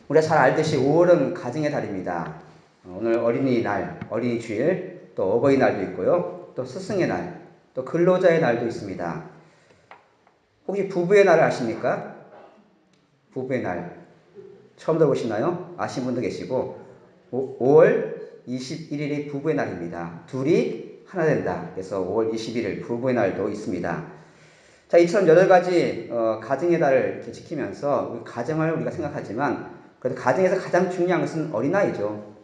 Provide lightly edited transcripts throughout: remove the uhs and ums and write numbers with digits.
우리가 잘 알듯이 5월은 가정의 달입니다. 오늘 어린이날, 어린이 주일, 또 어버이날도 있고요. 또 스승의 날, 또 근로자의 날도 있습니다. 혹시 부부의 날을 아십니까? 부부의 날. 처음 들어보시나요? 아시는 분도 계시고 5월 21일이 부부의 날입니다. 둘이 하나 된다. 그래서 5월 21일 부부의 날도 있습니다. 자, 이처럼 여러 가지 가정의 달을 이렇게 지키면서 우리 가정을 우리가 생각하지만 그래도 가정에서 가장 중요한 것은 어린아이죠.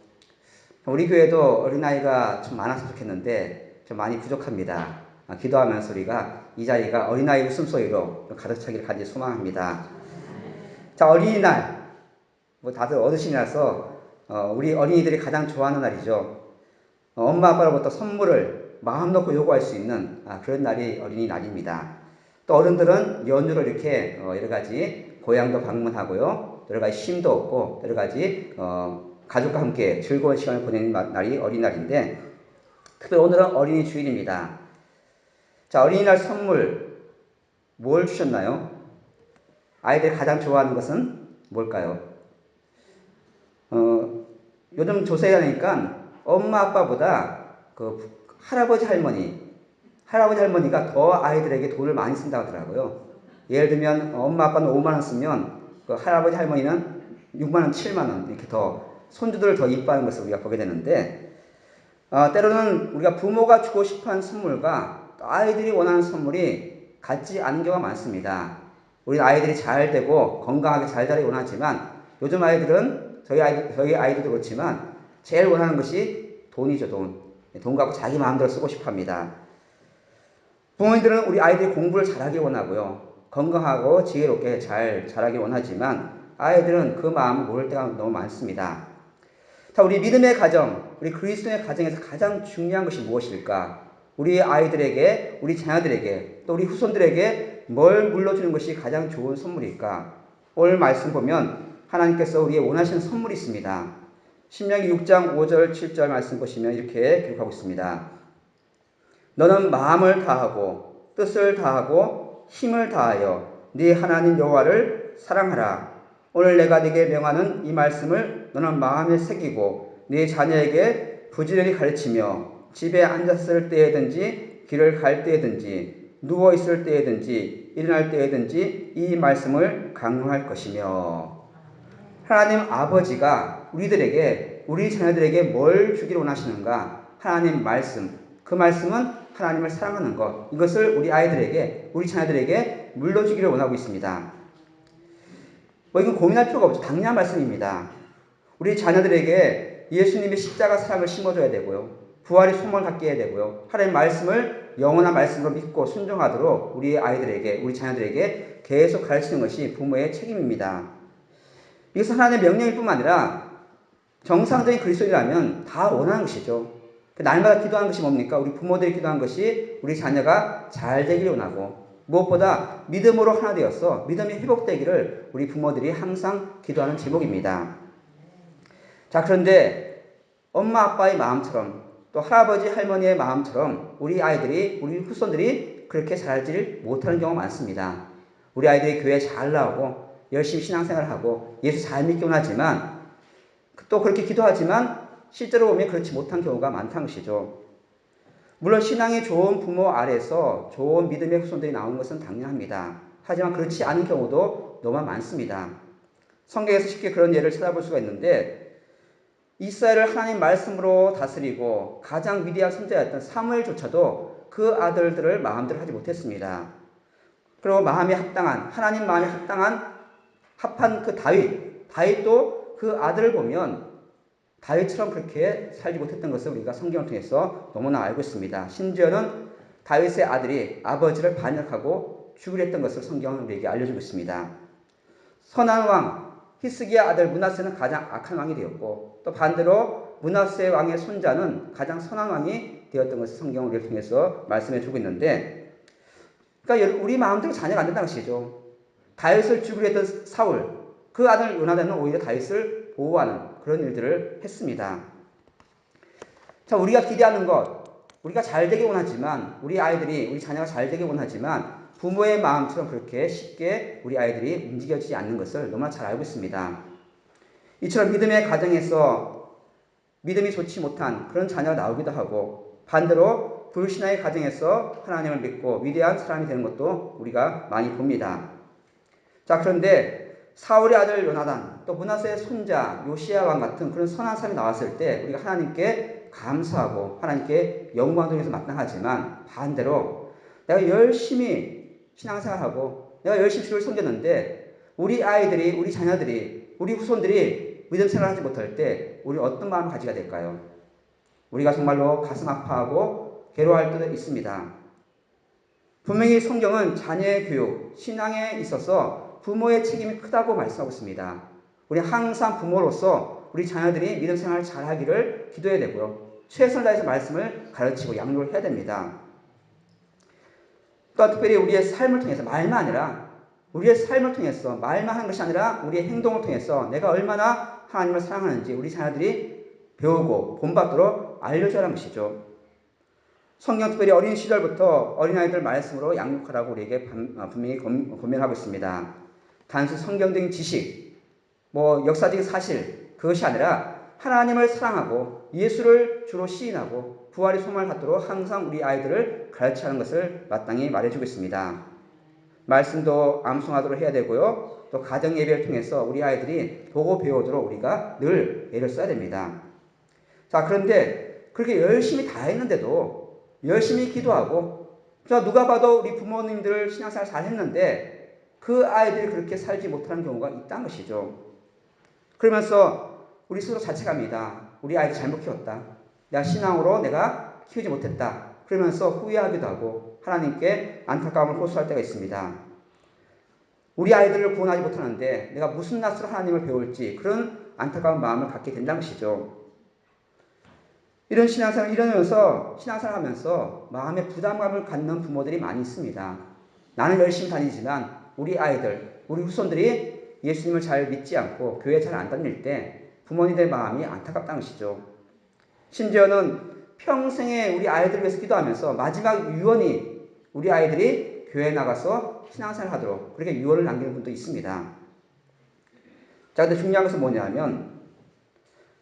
우리 교회도 어린아이가 좀 많았으면 좋겠는데 좀 많이 부족합니다. 기도하면서 우리가 이 자리가 어린아이 웃음소리로 가득 차기를 간절히 소망합니다. 자, 어린이날. 뭐 다들 어르신이라서 우리 어린이들이 가장 좋아하는 날이죠. 엄마 아빠로부터 선물을 마음 놓고 요구할 수 있는 그런 날이 어린이날입니다. 또 어른들은 연휴로 이렇게 여러 가지 고향도 방문하고요. 여러 가지 쉼도 얻고 여러 가지 가족과 함께 즐거운 시간을 보내는 날이 어린이날인데 특별히 오늘은 어린이 주일입니다. 자, 어린이날 선물 뭘 주셨나요? 아이들이 가장 좋아하는 것은 뭘까요? 요즘 조사에 하니까 엄마 아빠보다 그 할아버지 할머니가 더 아이들에게 돈을 많이 쓴다고 하더라고요. 예를 들면 엄마 아빠는 5만 원 쓰면 그 할아버지 할머니는 6만 원, 7만 원 이렇게 더 손주들을 더 이뻐하는 것을 우리가 보게 되는데 때로는 우리가 부모가 주고 싶어하는 선물과 아이들이 원하는 선물이 같지 않은 경우가 많습니다. 우리 아이들이 잘 되고 건강하게 잘 자라기 원하지만 요즘 아이들은 저희 아이들도 그렇지만 제일 원하는 것이 돈이죠, 돈. 돈 갖고 자기 마음대로 쓰고 싶어 합니다. 부모님들은 우리 아이들이 공부를 잘하기 원하고요. 건강하고 지혜롭게 잘 자라기 원하지만 아이들은 그 마음을 모를 때가 너무 많습니다. 자, 우리 믿음의 가정, 우리 그리스도의 가정에서 가장 중요한 것이 무엇일까? 우리 아이들에게, 우리 자녀들에게, 또 우리 후손들에게 뭘 물려주는 것이 가장 좋은 선물일까? 오늘 말씀 보면 하나님께서 우리의 원하시는 선물이 있습니다. 신명기 6장 5절 7절 말씀 보시면 이렇게 기록하고 있습니다. 너는 마음을 다하고 뜻을 다하고 힘을 다하여 네 하나님 여호와를 사랑하라. 오늘 내가 네게 명하는 이 말씀을 너는 마음에 새기고 네 자녀에게 부지런히 가르치며 집에 앉았을 때에든지 길을 갈 때에든지 누워 있을 때에든지 일어날 때에든지 이 말씀을 강론할 것이며. 하나님 아버지가 우리들에게 우리 자녀들에게 뭘 주기를 원하시는가? 하나님 말씀. 그 말씀은 하나님을 사랑하는 것. 이것을 우리 아이들에게 우리 자녀들에게 물려주기를 원하고 있습니다. 이건 고민할 필요가 없죠. 당연한 말씀입니다. 우리 자녀들에게 예수님의 십자가 사랑을 심어줘야 되고요. 부활의 소망을 갖게 해야 되고요. 하나님의 말씀을 영원한 말씀으로 믿고 순종하도록 우리 아이들에게 우리 자녀들에게 계속 가르치는 것이 부모의 책임입니다. 이것은 하나님의 명령일 뿐만 아니라 정상적인 그리스도인이라면 다 원하는 것이죠. 날마다 기도하는 것이 뭡니까? 우리 부모들이 기도하는 것이 우리 자녀가 잘 되기를 원하고 무엇보다 믿음으로 하나 되어서 믿음이 회복되기를 우리 부모들이 항상 기도하는 제목입니다. 자, 그런데 엄마 아빠의 마음처럼 또 할아버지 할머니의 마음처럼 우리 아이들이 우리 후손들이 그렇게 잘하지 못하는 경우가 많습니다. 우리 아이들이 교회 잘 나오고 열심히 신앙생활을 하고 예수 잘 믿긴 하지만 또 그렇게 기도하지만 실제로 보면 그렇지 못한 경우가 많다는 것이죠. 물론 신앙이 좋은 부모 아래서 좋은 믿음의 후손들이 나오는 것은 당연합니다. 하지만 그렇지 않은 경우도 너무 많습니다. 성경에서 쉽게 그런 예를 찾아볼 수가 있는데 이스라엘을 하나님 말씀으로 다스리고 가장 위대한 선지자였던 사무엘조차도 그 아들들을 마음대로 하지 못했습니다. 그리고 마음에 합당한 하나님 마음에 합한 그 다윗도 그 아들을 보면 다윗처럼 그렇게 살지 못했던 것을 우리가 성경을 통해서 너무나 알고 있습니다. 심지어는 다윗의 아들이 아버지를 반역하고 죽으려 했던 것을 성경은 우리에게 알려주고 있습니다. 선한 왕 히스기야 아들 므낫세는 가장 악한 왕이 되었고 또 반대로 므낫세 왕의 손자는 가장 선한 왕이 되었던 것을 성경을 우리를 통해서 말씀해 주고 있는데 그러니까 우리 마음대로 자녀가 안 된다는 것이죠. 다윗을 죽으려 했던 사울 그 아들 요나단은 오히려 다윗을 보호하는 그런 일들을 했습니다. 자, 우리가 기대하는 것, 우리가 잘 되길 원하지만 우리 아이들이 우리 자녀가 잘 되길 원하지만 부모의 마음처럼 그렇게 쉽게 우리 아이들이 움직여지지 않는 것을 너무나 잘 알고 있습니다. 이처럼 믿음의 가정에서 믿음이 좋지 못한 그런 자녀가 나오기도 하고, 반대로 불신앙의 가정에서 하나님을 믿고 위대한 사람이 되는 것도 우리가 많이 봅니다. 자, 그런데 사울의 아들 요나단, 또 므낫세의 손자 요시야 왕 같은 그런 선한 사람이 나왔을 때 우리가 하나님께 감사하고 하나님께 영광 돌려서 마땅하지만, 반대로 내가 열심히 신앙생활하고 내가 열심히 주를 섬겼는데 우리 아이들이, 우리 자녀들이, 우리 후손들이 믿음 생활을 하지 못할 때 우리 어떤 마음을 가지게 될까요? 우리가 정말로 가슴 아파하고 괴로워할 때도 있습니다. 분명히 성경은 자녀의 교육, 신앙에 있어서 부모의 책임이 크다고 말씀하고 있습니다. 우리 항상 부모로서 우리 자녀들이 믿음 생활을 잘하기를 기도해야 되고요. 최선을 다해서 말씀을 가르치고 양육을 해야 됩니다. 또한 특별히 우리의 삶을 통해서, 말만 아니라 우리의 삶을 통해서, 말만 하는 것이 아니라 우리의 행동을 통해서 내가 얼마나 하나님을 사랑하는지 우리 자녀들이 배우고 본받도록 알려줘야 하는 것이죠. 성경 특별히 어린 시절부터 어린아이들 말씀으로 양육하라고 우리에게 분명히 권면하고 있습니다. 단순 성경적인 지식, 역사적인 사실, 그것이 아니라 하나님을 사랑하고 예수를 주로 시인하고 부활의 소망을 갖도록 항상 우리 아이들을 가르쳐야 하는 것을 마땅히 말해주고 있습니다. 말씀도 암송하도록 해야 되고요. 또 가정 예배를 통해서 우리 아이들이 보고 배우도록 우리가 늘 애를 써야 됩니다. 자, 그런데 그렇게 열심히 다 했는데도, 열심히 기도하고 누가 봐도 우리 부모님들 신앙생활 잘 했는데 그 아이들이 그렇게 살지 못하는 경우가 있다는 것이죠. 그러면서 우리 스스로 자책합니다. 우리 아이들 잘못 키웠다. 내가 신앙으로 내가 키우지 못했다. 그러면서 후회하기도 하고 하나님께 안타까움을 호소할 때가 있습니다. 우리 아이들을 구원하지 못하는데 내가 무슨 낯으로 하나님을 배울지, 그런 안타까운 마음을 갖게 된다는 것이죠. 이런 신앙생활을 이러면서 신앙생활을 하면서 마음의 부담감을 갖는 부모들이 많이 있습니다. 나는 열심히 다니지만 우리 아이들, 우리 후손들이 예수님을 잘 믿지 않고 교회 잘 안 다닐 때 부모님들의 마음이 안타깝다는 것이죠. 심지어는 평생에 우리 아이들을 위해서 기도하면서 마지막 유언이 우리 아이들이 교회에 나가서 신앙생활을 하도록 그렇게 유언을 남기는 분도 있습니다. 자, 근데 중요한 것은 뭐냐면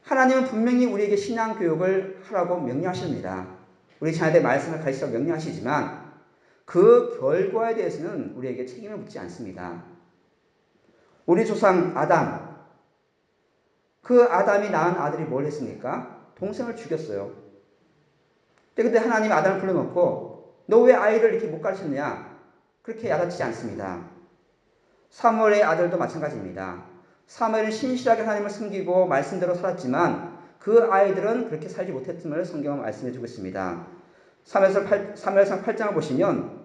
하나님은 분명히 우리에게 신앙 교육을 하라고 명령하십니다. 우리 자녀들 말씀을 가르치라고 명령하시지만 그 결과에 대해서는 우리에게 책임을 묻지 않습니다. 우리 조상 아담, 그 아담이 낳은 아들이 뭘 했습니까? 동생을 죽였어요. 근데 하나님이 아담을 불러놓고 너 왜 아이를 이렇게 못 가르쳤냐? 그렇게 야단치지 않습니다. 사무엘의 아들도 마찬가지입니다. 사무엘은 신실하게 하나님을 섬기고 말씀대로 살았지만 그 아이들은 그렇게 살지 못했음을 성경은 말씀해 주고 있습니다. 사무엘상 8장을 보시면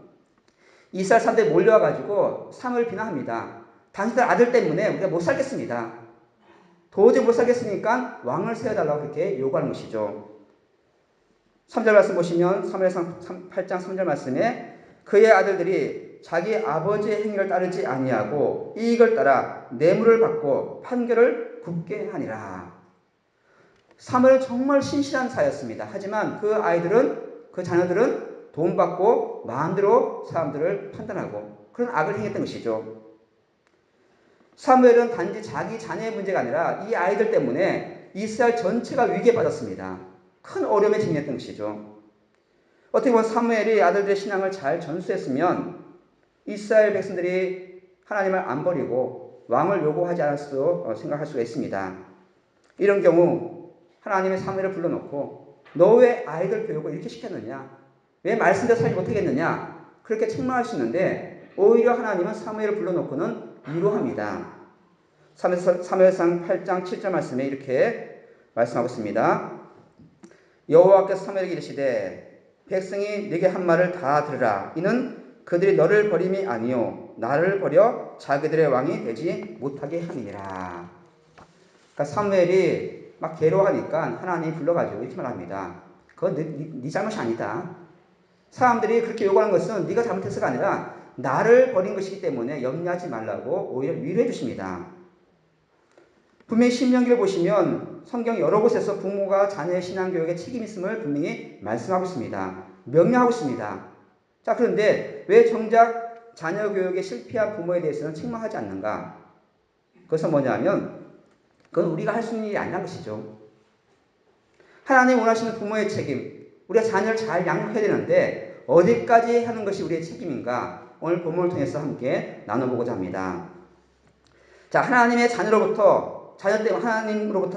이스라엘 사람들이 몰려와가지고 사무엘을 비난합니다. 당신들 아들 때문에 우리가 못 살겠습니다. 도저히 못 살겠으니까 왕을 세워달라고 그렇게 요구하는 것이죠. 3절 말씀 보시면 사무엘상 8장 3절 말씀에 그의 아들들이 자기 아버지의 행위를 따르지 아니하고 이익을 따라 뇌물을 받고 판결을 굽게 하니라. 사무엘은 정말 신실한 사였습니다. 하지만 그 아이들은, 그 자녀들은 돈 받고 마음대로 사람들을 판단하고 그런 악을 행했던 것이죠. 사무엘은 단지 자기 자녀의 문제가 아니라 이 아이들 때문에 이스라엘 전체가 위기에 빠졌습니다. 큰 어려움에 직면했던 것이죠. 어떻게 보면 사무엘이 아들들의 신앙을 잘 전수했으면 이스라엘 백성들이 하나님을 안 버리고 왕을 요구하지 않을 수도 생각할 수가 있습니다. 이런 경우 하나님의 사무엘을 불러놓고 너 왜 아이들 교육을 이렇게 시켰느냐? 왜 말씀대로 살지 못하겠느냐? 그렇게 책망할 수 있는데 오히려 하나님은 사무엘을 불러놓고는 위로합니다. 사무엘상 8장 7절 말씀에 이렇게 말씀하고 있습니다. 여호와께서 사무엘에게 이르시되 백성이 네게 한 말을 다 들으라. 이는 그들이 너를 버림이 아니요 나를 버려 자기들의 왕이 되지 못하게 함이니라. 그러니까 사무엘이 막 괴로워하니까 하나님이 불러가지고 이렇게 말합니다. 그건 네 잘못이 아니다. 사람들이 그렇게 요구하는 것은 네가 잘못해서가 아니라 나를 버린 것이기 때문에 염려하지 말라고 오히려 위로해 주십니다. 분명히 신명기를 보시면 성경 여러 곳에서 부모가 자녀의 신앙교육에 책임 있음을 분명히 말씀하고 있습니다. 명령하고 있습니다. 자, 그런데 왜 정작 자녀 교육에 실패한 부모에 대해서는 책망하지 않는가? 그것은 뭐냐면 그건 우리가 할 수 있는 일이 아니란 것이죠. 하나님 원하시는 부모의 책임, 우리가 자녀를 잘 양육해야 되는데 어디까지 하는 것이 우리의 책임인가? 오늘 본문을 통해서 함께 나눠보고자 합니다. 자, 하나님의 하나님으로부터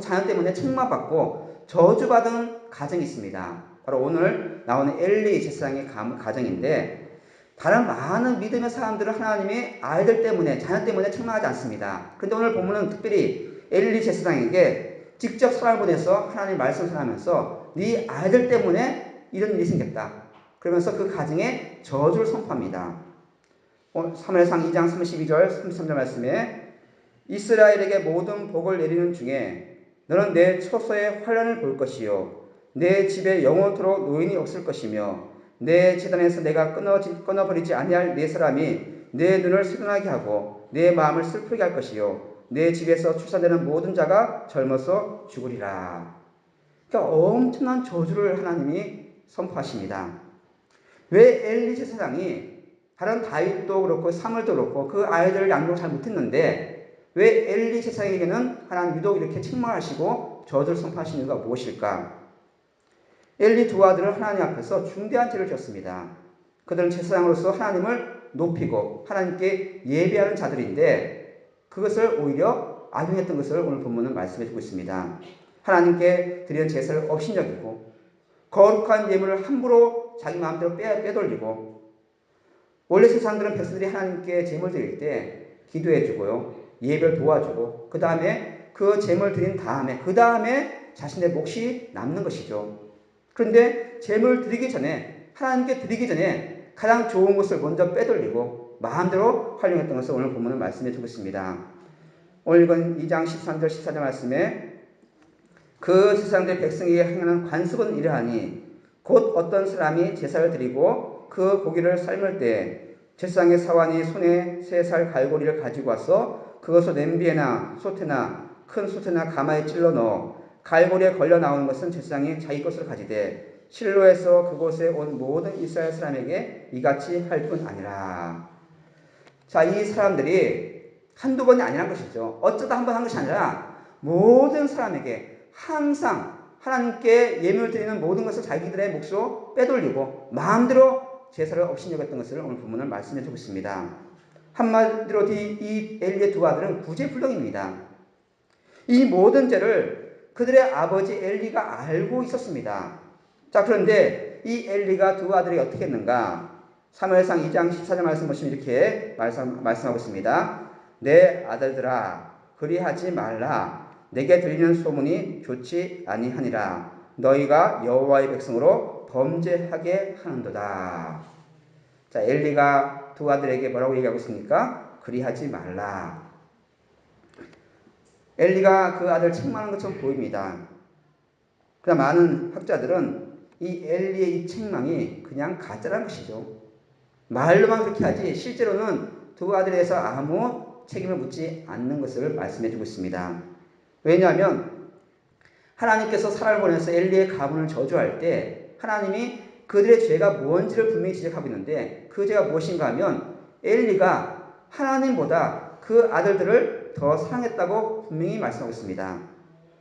자녀 때문에 책망받고 저주받은 가정이 있습니다. 바로 오늘 나오는 엘리 제사장의 가정인데, 다른 많은 믿음의 사람들은 하나님의 아이들 때문에, 자녀 때문에 책망하지 않습니다. 그런데 오늘 본문은 특별히 엘리 제사장에게 직접 사람을 보내서 하나님 말씀을 전하면서 네 아이들 때문에 이런 일이 생겼다, 그러면서 그 가정에 저주를 선포합니다. 사무엘상 2장 32절 33절 말씀에 이스라엘에게 모든 복을 내리는 중에 너는 내 처소의 환난을 볼 것이요 내 집에 영원토록 노인이 없을 것이며 내 제단에서 내가 끊어버리지 아니할 네 사람이 내 눈을 슬픈하게 하고 내 마음을 슬프게 할 것이요 내 집에서 출산되는 모든 자가 젊어서 죽으리라. 그러니까 엄청난 저주를 하나님이 선포하십니다. 왜 엘리 제사장이 다른 다윗도 그렇고 사무엘도 그렇고 그 아이들을 양육을 잘 못했는데 왜 엘리 제사장에게는 하나님 유독 이렇게 책망하시고 저주를 선포하시는 이유가 무엇일까? 엘리 두 아들은 하나님 앞에서 중대한 죄를 지었습니다. 그들은 제사장으로서 하나님을 높이고 하나님께 예배하는 자들인데 그것을 오히려 악용했던 것을 오늘 본문은 말씀해 주고 있습니다. 하나님께 드리는 제사를 업신여기고 거룩한 예물을 함부로 자기 마음대로 빼돌리고, 원래 세상들은 백성들이 하나님께 제물 드릴 때 기도해 주고요, 예배를 도와주고 그 다음에 그 제물 드린 다음에 그 다음에 자신의 몫이 남는 것이죠. 그런데 제물 드리기 전에, 하나님께 드리기 전에 가장 좋은 것을 먼저 빼돌리고 마음대로 활용했던 것을 오늘 본문은 말씀해 주고 있습니다. 오늘 읽은 2장 13절 14절 말씀에 그 제사장들 백성에게 행하는 관습은 이러하니 곧 어떤 사람이 제사를 드리고 그 고기를 삶을 때 제사장의 사환이 손에 3살 갈고리를 가지고 와서 그것을 냄비에나 솥에나 큰 솥에나 가마에 찔러 넣어 갈고리에 걸려 나오는 것은 제사장이 자기 것으로 가지되 실로에서 그곳에 온 모든 이스라엘 사람에게 이같이 할 뿐 아니라. 자, 이 사람들이 한두 번이 아니란 것이죠. 어쩌다 한 번 한 것이 아니라 모든 사람에게 항상 하나님께 예물을 드리는 모든 것을 자기들의 몫으로 빼돌리고 마음대로 제사를 업신여겼던 것을 오늘 본문을 말씀해 주고 있습니다. 한마디로 이 엘리의 두 아들은 구제불능입니다. 이 모든 죄를 그들의 아버지 엘리가 알고 있었습니다. 자, 그런데 이 엘리가 두 아들이 어떻게 했는가? 사무엘상 2장 14절 말씀 보시면 이렇게 말씀하고 있습니다. 내 아들들아, 그리하지 말라. 내게 들리는 소문이 좋지 아니하니라. 너희가 여호와의 백성으로 범죄하게 하는도다. 자, 엘리가 두 아들에게 뭐라고 얘기하고 있습니까? 그리하지 말라. 엘리가 그 아들 책망하는 것처럼 보입니다. 그러나 많은 학자들은 이 엘리의 이 책망이 그냥 가짜라는 것이죠. 말로만 그렇게 하지 실제로는 두 아들에 대해서 아무 책임을 묻지 않는 것을 말씀해 주고 있습니다. 왜냐하면 하나님께서 사람을 보내서 엘리의 가문을 저주할 때 하나님이 그들의 죄가 뭔지를 분명히 지적하고 있는데 그 죄가 무엇인가 하면 엘리가 하나님보다 그 아들들을 더 사랑했다고 분명히 말씀하고 있습니다.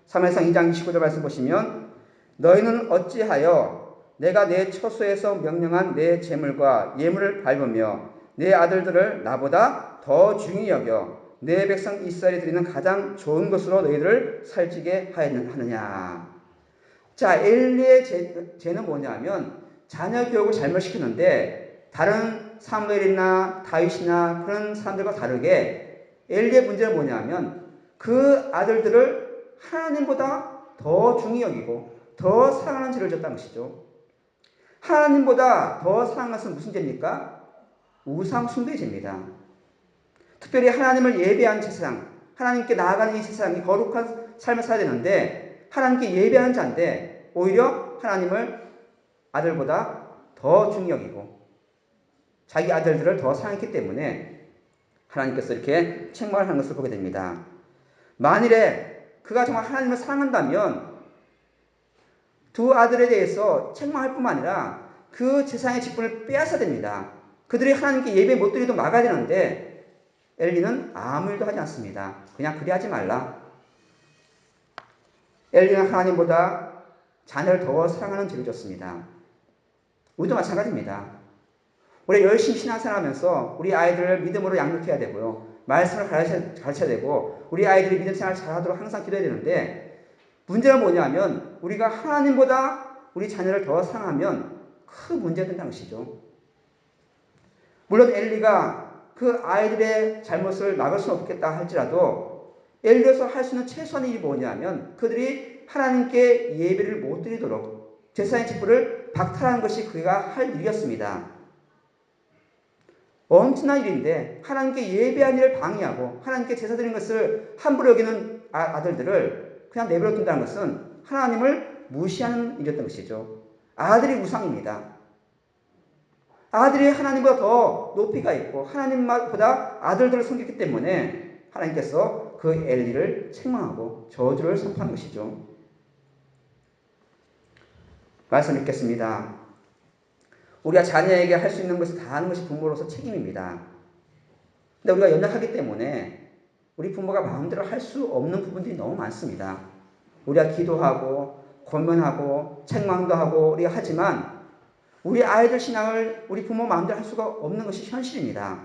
사무엘상 2장 29절 말씀 보시면 너희는 어찌하여 내가 내 처소에서 명령한 내 제물과 예물을 밟으며 내 아들들을 나보다 더 중히 여겨 내 백성 이스라엘이 드리는 가장 좋은 것으로 너희들을 살찌게 하느냐. 자, 엘리의 죄는 뭐냐면 자녀 교육을 잘못시켰는데 다른 사무엘이나 다윗이나 그런 사람들과 다르게 엘리의 문제는 뭐냐면 그 아들들을 하나님보다 더 중히 여기고 더 사랑하는 죄를 졌다는 것이죠. 하나님보다 더 사랑하는 것은 무슨 죄입니까? 우상 숭배의 죄입니다. 특별히 하나님을 예배하는 제사장, 하나님께 나아가는 이 제사장이 거룩한 삶을 살아야 되는데 하나님께 예배하는 자인데 오히려 하나님을 아들보다 더 중히 여기고 자기 아들들을 더 사랑했기 때문에 하나님께서 이렇게 책망을 하는 것을 보게 됩니다. 만일에 그가 정말 하나님을 사랑한다면 두 아들에 대해서 책망할 뿐만 아니라 그 제사장의 직분을 빼앗아야 됩니다. 그들이 하나님께 예배 못 드리도 막아야 되는데 엘리는 아무 일도 하지 않습니다. 그냥 그리 하지 말라. 엘리는 하나님보다 자녀를 더 사랑하는 죄를 졌습니다. 우리도 마찬가지입니다. 우리 열심히 신앙생활하면서 우리 아이들을 믿음으로 양육해야 되고요. 말씀을 가르쳐야 되고 우리 아이들이 믿음 생활 잘하도록 항상 기도해야 되는데 문제는 뭐냐면 우리가 하나님보다 우리 자녀를 더 사랑하면 큰 문제가 된다는 것이죠. 물론 엘리가 그 아이들의 잘못을 막을 수는 없겠다 할지라도 엘리로서 할 수 있는 최소한의 일이 뭐냐면 그들이 하나님께 예배를 못 드리도록 제사의 직분을 박탈하는 것이 그가 할 일이었습니다. 엄청난 일인데 하나님께 예배한 일을 방해하고 하나님께 제사 드리는 것을 함부로 여기는 아들들을 그냥 내버려 둔다는 것은 하나님을 무시하는 일이었던 것이죠. 아들이 우상입니다. 아들이 하나님보다 더 높이가 있고 하나님보다 아들들을 섬겼기 때문에 하나님께서 그 엘리를 책망하고 저주를 선포한 것이죠. 말씀 읽겠습니다. 우리가 자녀에게 할 수 있는 것을 다 하는 것이 부모로서 책임입니다. 근데 우리가 연약하기 때문에 우리 부모가 마음대로 할 수 없는 부분들이 너무 많습니다. 우리가 기도하고 권면하고 책망도 하고 우리가 하지만 우리 아이들 신앙을 우리 부모 마음대로 할 수가 없는 것이 현실입니다.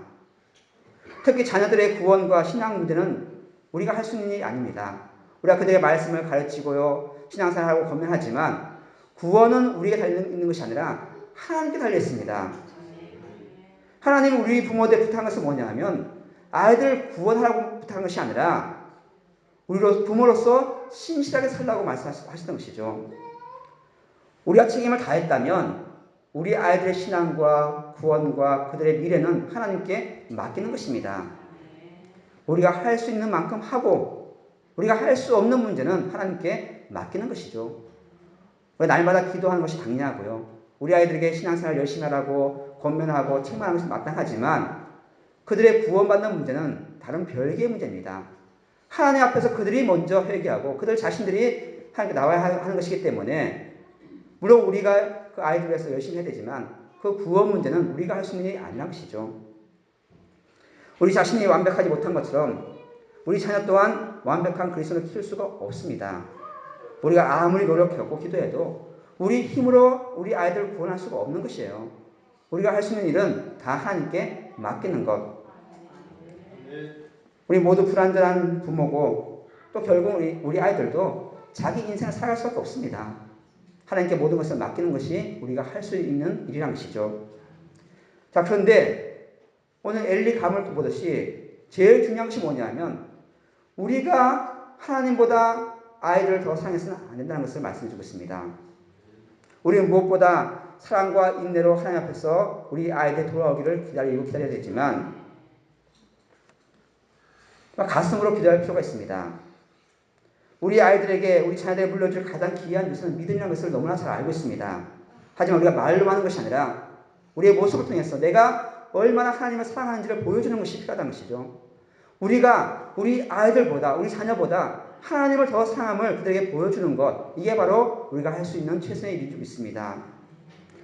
특히 자녀들의 구원과 신앙 문제는 우리가 할 수 있는 일이 아닙니다. 우리가 그들의 말씀을 가르치고요, 신앙생활하고 권면하지만 구원은 우리에게 달려있는 것이 아니라 하나님께 달려있습니다. 하나님은 우리 부모들 부탁한 것은 뭐냐면 아이들을 구원하라고 부탁한 것이 아니라 우리로 부모로서 신실하게 살라고 말씀하셨던 것이죠. 우리가 책임을 다했다면 우리 아이들의 신앙과 구원과 그들의 미래는 하나님께 맡기는 것입니다. 우리가 할 수 있는 만큼 하고 우리가 할 수 없는 문제는 하나님께 맡기는 것이죠. 날마다 기도하는 것이 당연하고요. 우리 아이들에게 신앙생활 열심히 하라고 권면하고 책망하는 것이 마땅하지만 그들의 구원받는 문제는 다른 별개의 문제입니다. 하나님 앞에서 그들이 먼저 회개하고 그들 자신들이 하나님께 나와야 하는 것이기 때문에 물론 우리가 그 아이들을 위해서 열심히 해야 되지만 그 구원 문제는 우리가 할 수 있는 일이 아니란 것이죠. 우리 자신이 완벽하지 못한 것처럼 우리 자녀 또한 완벽한 그리스도를 키울 수가 없습니다. 우리가 아무리 노력하고 기도해도 우리 힘으로 우리 아이들을 구원할 수가 없는 것이에요. 우리가 할 수 있는 일은 다 하나님께 맡기는 것. 우리 모두 불완전한 부모고 또 결국 우리 아이들도 자기 인생을 살아갈 수밖에 없습니다. 하나님께 모든 것을 맡기는 것이 우리가 할 수 있는 일이란 것이죠. 자, 그런데 오늘 엘리 가문을 보듯이 제일 중요한 것이 뭐냐면 우리가 하나님보다 아이들을 더 사랑해서는 안 된다는 것을 말씀해 주고 있습니다. 우리는 무엇보다 사랑과 인내로 하나님 앞에서 우리 아이들이 돌아오기를 기다려야 되지만 가슴으로 기도할 필요가 있습니다. 우리 아이들에게 우리 자녀들에게 물려줄 가장 귀한 유산은 믿음이라는 것을 너무나 잘 알고 있습니다. 하지만 우리가 말로 하는 것이 아니라 우리의 모습을 통해서 내가 얼마나 하나님을 사랑하는지를 보여주는 것이 필요하다는 것이죠. 우리가 우리 아이들보다 우리 자녀보다 하나님을 더 사랑함을 그들에게 보여주는 것, 이게 바로 우리가 할 수 있는 최선의 일이 있습니다.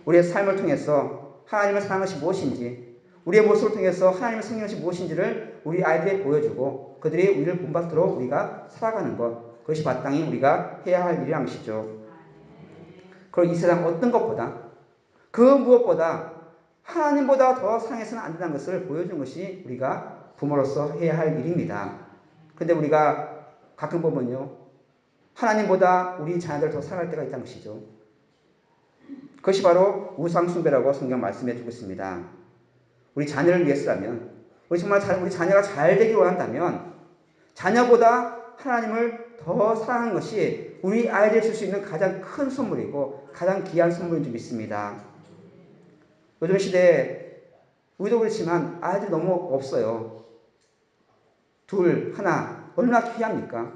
우리의 삶을 통해서 하나님을 사랑하는 것이 무엇인지, 우리의 모습을 통해서 하나님을 섬기는 것이 무엇인지를 우리 아이들에게 보여주고 그들이 우리를 본받도록 우리가 살아가는 것, 그것이 마땅히 우리가 해야 할 일이란 것이죠. 그리고 이 세상 어떤 것보다 그 무엇보다 하나님보다 더 사랑해서는 안 된다는 것을 보여주는 것이 우리가 부모로서 해야 할 일입니다. 그런데 우리가 가끔 보면요, 하나님보다 우리 자녀들을 더 사랑할 때가 있다는 것이죠. 그것이 바로 우상숭배라고 성경 말씀해 주고 있습니다. 우리 자녀를 위해서라면, 우리 정말 우리 자녀가 잘 되길 원한다면 자녀보다 하나님을 더 사랑하는 것이 우리 아이들이 줄 수 있는 가장 큰 선물이고 가장 귀한 선물인 줄 믿습니다. 요즘 시대에 우리도 그렇지만 아이들이 너무 없어요. 둘, 하나, 얼마나 귀합니까?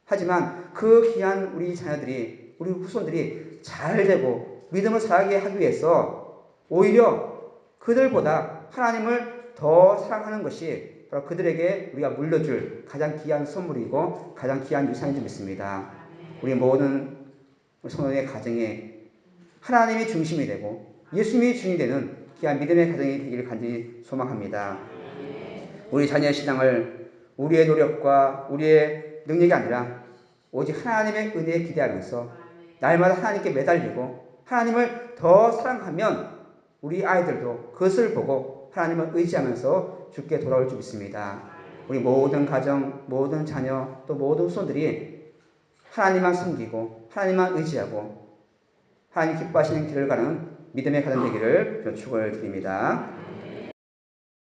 하지만 그 귀한 우리 자녀들이, 우리 후손들이 잘 되고 믿음을 자라게 하기 위해서 오히려 그들보다 하나님을 더 사랑하는 것이 바로 그들에게 우리가 물려줄 가장 귀한 선물이고 가장 귀한 유산인 줄 믿습니다. 우리 모든 성도의 가정에 하나님이 중심이 되고 예수님이 주인이 되는 귀한 믿음의 가정이 되기를 간절히 소망합니다. 우리 자녀의 신앙을 우리의 노력과 우리의 능력이 아니라 오직 하나님의 은혜에 기대하면서 날마다 하나님께 매달리고 하나님을 더 사랑하면 우리 아이들도 그것을 보고 하나님을 의지하면서 주께 돌아올 줄 믿습니다. 우리 모든 가정, 모든 자녀, 또 모든 후손들이 하나님만 섬기고 하나님만 의지하고 하나님 기뻐하시는 길을 가는 믿음의 가정 되기를 축원을 드립니다.